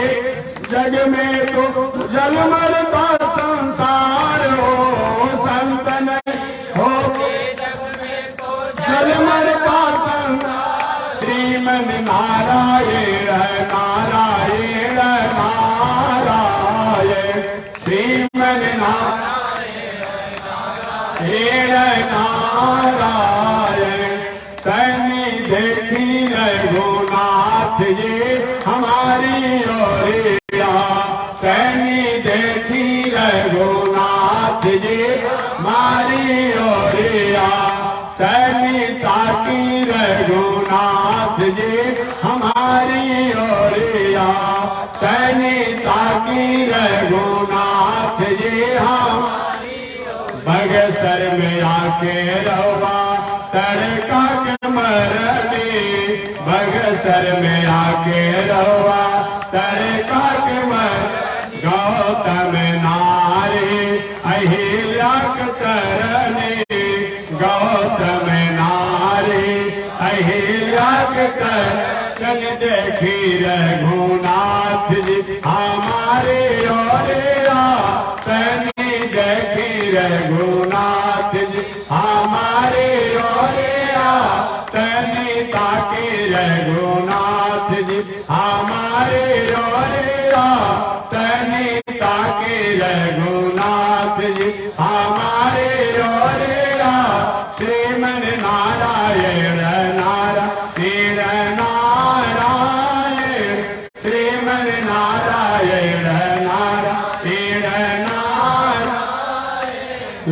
जग में तो जल मरता संसार हो, संत नहीं होते जग में तो जल मरता संसार। श्रीमन नारायण नारायण नारायण, श्रीमन नारायण नारायण। तैनी देखी रघुनाथ जी हमारी ओरिया, तैनी देखी रघुनाथ जी हमारी ओरिया, तैनी ताकी रघुनाथ जी हमारी ओरिया, तैनी ताकी रघुनाथ जी हमारी। बगसर में आके रवा तड़का के मरनी, बगसर में आके रवा तड़का के मर। गौतम नारी अहिल्या तरनी, गौतम नारी अहिल्या तरन। देखी रघुनाथ जी हमारे ओरिया, तनी देखी रघुनाथ जी हमारे ओरिया, तनी ताकी रघुनाथ जी हमारे ओरिया, तनी ताकी रघुनाथ जी हमारे ओरिया। श्रीमन नारायण नारायण नारायण, श्रीमन नारायण नारायण नारायण,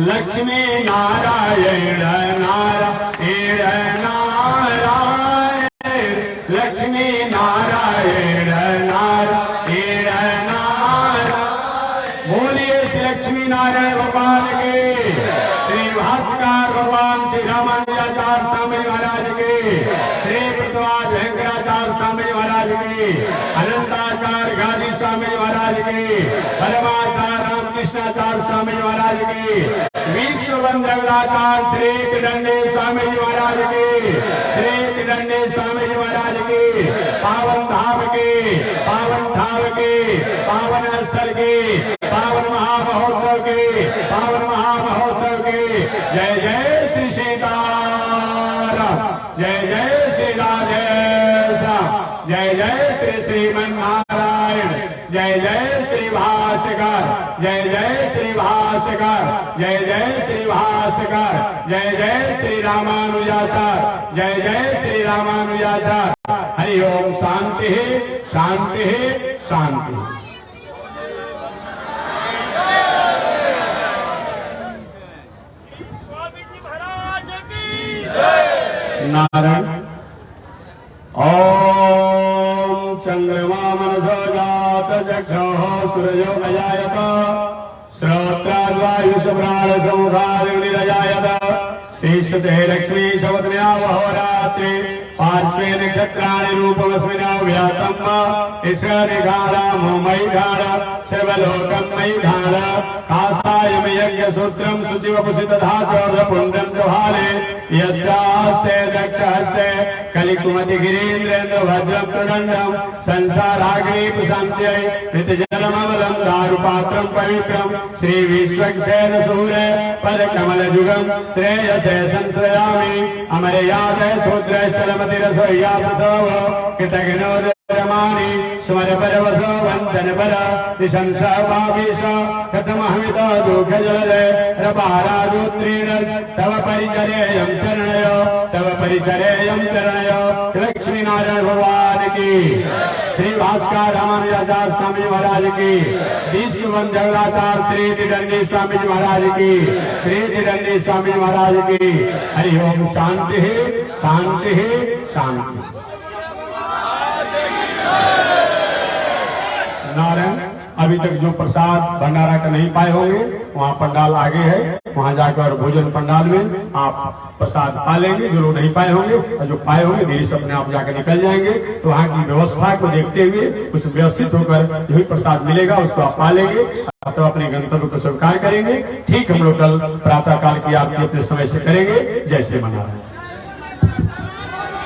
लक्ष्मी नारायण नारायण नारायण, श्री रामानुजाचार्य स्वामी महाराज की, श्री प्रतिवाद वेंकटाचार्य स्वामी महाराज की, अनंताचार्य गादी स्वामी महाराज की, परमाचार्य रामकृष्णाचार्य स्वामी महाराज की, विश्व वंदनाचार्य श्री किदंडी स्वामी महाराज की, श्री किदंडी स्वामी महाराज की, पावन धाम की, पावन धाम की, पावन स्थल की, पावन महामहोत्सव की, पावन महामहोत्सव की। जय जय श्री सीताराम, जय जय श्री राधेश्याम, जय जय श्री श्रीमन्नारायण, जय जय श्री भास्कर, जय जय श्री भास्कर, जय जय श्री भास्कर, जय जय श्री रामानुजाचार्य, जय जय श्री रामानुजाचार्य। हरि ओम। शांति शांति शांति। नारायण। ओम चंद्रमा मनसो जात चक्षुः सूर्यो अजायत श्रोत्राद्वायुष प्राण समुखाग्निरजायत शेषते लक्ष्मी शवत्न्या वहोरात्रि पार्श्वे नक्षत्राणि रूपमस्मिना व्यातम् ईश्वरिघाणा मयि घाण सर्वलोकं मयि घाण कासायम यज्ञ सूत्रं शुचिवपुषित धाचोर्धपुण्डं जभाले यस्यास्ते दक्षहस्ते कलिकुमति गिरीन्द्रेन्द्र भद्रं प्रदण्डं संसाराग्निपुषन्त्यै ऋतजलममलं दारुपात्रं पवित्रं श्री विश्वक्सेन सूर्य पदकमलयुगं श्रेयसे संश्रयामि अमरयाते शूद्रैश्चलमतिरसोय्या प्रसव कृतघ्नो रमाणि स्मर परवसो वञ्चन पर निशंसभावेश कथमहमितो दुःखजलदे रपारादुत्रीण तव परिचर्यं चरणयो तव परिचर्यं चरणयो। लक्ष्मी नारायण भगवान की, श्री भास्कर रामानुजाचार्य स्वामी महाराज की, विश्व वंदनाचार्य श्री तिदंडी स्वामी महाराज की, श्री तिदंडी स्वामी महाराज की। हरि ओम। शांति शांति शांति। नारायण। अभी तक जो प्रसाद भंडारा का नहीं पाए होंगे वहाँ पंडाल आगे है, वहाँ जाकर भोजन पंडाल में आप प्रसाद पा लेंगे। जो लोग नहीं पाए होंगे और जो पाए होंगे धीरे से अपने आप जाकर निकल जाएंगे। तो वहाँ की व्यवस्था को देखते हुए उस व्यवस्थित होकर जो भी प्रसाद मिलेगा उसको आप पा लेंगे, तो अपने गंतव्य को स्वीकार करेंगे। ठीक हम लोग कल प्रातः काल की आरती अपने समय से करेंगे। जैसे मना